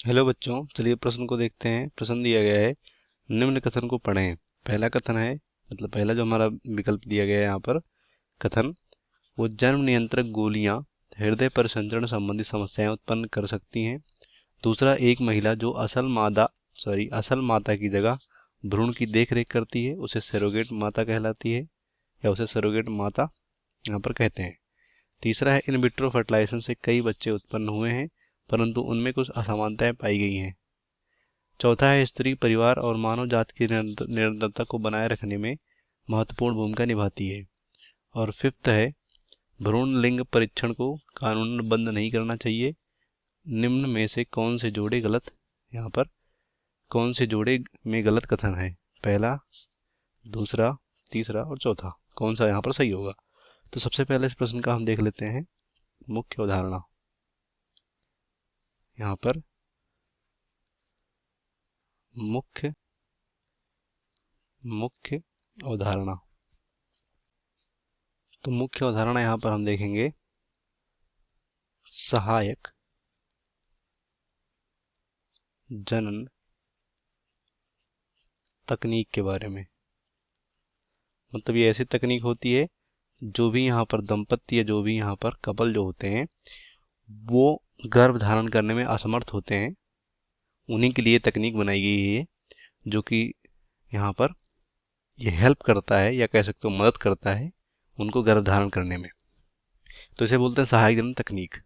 Hello बच्चों, चलिए प्रश्न को देखते हैं। प्रश्न दिया गया है, निम्न कथन को पढ़ें। पहला कथन है, मतलब पहला जो हमारा विकल्प दिया गया है यहाँ पर कथन, वो जन्म नियंत्रक गोलियां हृदय परिसंचरण संबंधी समस्याएं उत्पन्न कर सकती हैं। दूसरा, एक महिला जो असल माता की जगह भ्रूण की देखरेख करती है उसे सरोगेट माता कहलाती है, या उसे सरोगेट माता यहाँ पर कहते हैं। तीसरा है, इन विट्रो फर्टिलाइजेशन से कई बच्चे उत्पन्न हुए हैं परंतु उनमें कुछ असमानताएं पाई गई हैं। चौथा है, स्त्री परिवार और मानव जाति की निरंतरता को बनाए रखने में महत्वपूर्ण भूमिका निभाती है। और फिफ्थ है, भ्रूण लिंग परीक्षण को कानूनन बंद नहीं करना चाहिए। निम्न में से कौन से जोड़े में गलत कथन है? पहला, दूसरा, तीसरा और चौथा, कौन सा यहाँ पर सही होगा? तो सबसे पहले इस प्रश्न का हम देख लेते हैं मुख्य अवधारणा। यहाँ पर मुख्य अवधारणा, तो मुख्य अवधारणा यहाँ पर हम देखेंगे सहायक जनन तकनीक के बारे में। मतलब ये ऐसी तकनीक होती है, जो भी यहाँ पर दंपत्ति या जो भी यहाँ पर कपल जो होते हैं वो गर्भ धारण करने में असमर्थ होते हैं, उन्हीं के लिए तकनीक बनाई गई है जो कि यहाँ पर ये हेल्प करता है, या कह सकते हो मदद करता है उनको गर्भ धारण करने में। तो इसे बोलते हैं सहायक जनन तकनीक।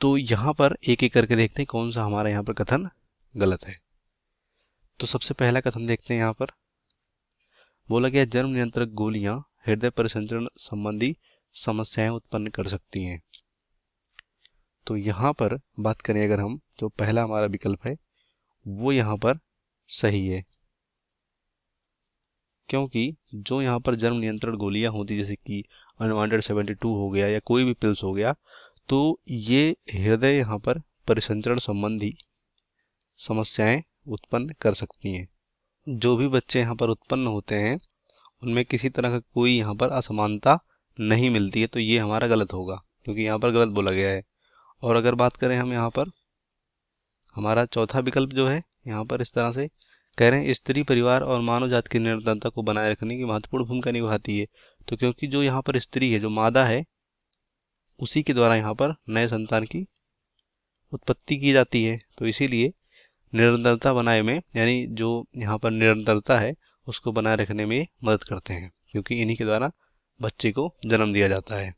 तो यहाँ पर एक एक करके देखते हैं कौन सा हमारा यहाँ पर कथन गलत है। तो सबसे पहला कथन देखते हैं। यहाँ पर बोला गया, जन्म नियंत्रक गोलियां हृदय परिसंचरण संबंधी समस्याएं उत्पन्न कर सकती हैं। तो यहाँ पर बात करें अगर हम, जो पहला हमारा विकल्प है वो यहाँ पर सही है, क्योंकि जो यहाँ पर जन्म नियंत्रण गोलियां होती जैसे कि अनवांटेड 72 हो गया या कोई भी पिल्स हो गया, तो ये हृदय यहाँ पर परिसंचरण संबंधी समस्याएं उत्पन्न कर सकती हैं। जो भी बच्चे यहाँ पर उत्पन्न होते हैं उनमें किसी तरह का कोई यहाँ पर असमानता नहीं मिलती है, तो ये हमारा गलत होगा क्योंकि यहाँ पर गलत बोला गया है। और अगर बात करें हम यहाँ पर, हमारा चौथा विकल्प जो है यहाँ पर इस तरह से कह रहे हैं, स्त्री परिवार और मानव जाति की निरंतरता को बनाए रखने की महत्वपूर्ण भूमिका निभाती है। तो क्योंकि जो यहाँ पर स्त्री है, जो मादा है, उसी के द्वारा यहाँ पर नए संतान की उत्पत्ति की जाती है, तो इसीलिए निरंतरता बनाए में, यानी जो यहाँ पर निरंतरता है उसको बनाए रखने में मदद करते हैं, क्योंकि इन्हीं के द्वारा बच्चे को जन्म दिया जाता है।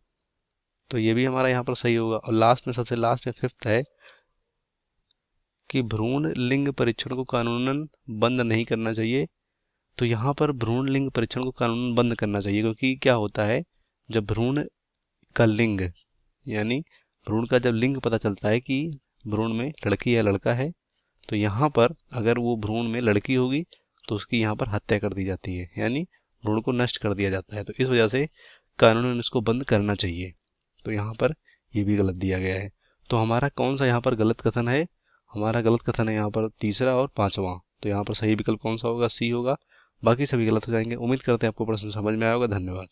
तो ये भी हमारा यहाँ पर सही होगा। और लास्ट में, सबसे लास्ट में फिफ्थ है कि भ्रूण लिंग परीक्षण को कानूनन बंद नहीं करना चाहिए। तो यहाँ पर भ्रूण लिंग परीक्षण को कानूनन बंद करना चाहिए, क्योंकि क्या होता है, जब भ्रूण का लिंग, यानी भ्रूण का जब लिंग पता चलता है कि भ्रूण में लड़की या लड़का है, तो यहाँ पर अगर वो भ्रूण में लड़की होगी तो उसकी यहाँ पर हत्या कर दी जाती है, यानी भ्रूण को नष्ट कर दिया जाता है। तो इस वजह से कानूनन इसको बंद करना चाहिए। तो यहाँ पर ये भी गलत दिया गया है। तो हमारा कौन सा यहाँ पर गलत कथन है? हमारा गलत कथन है यहाँ पर तीसरा और पांचवा। तो यहाँ पर सही विकल्प कौन सा होगा? सी होगा। बाकी सभी गलत हो जाएंगे। उम्मीद करते हैं आपको प्रश्न समझ में आया होगा। धन्यवाद।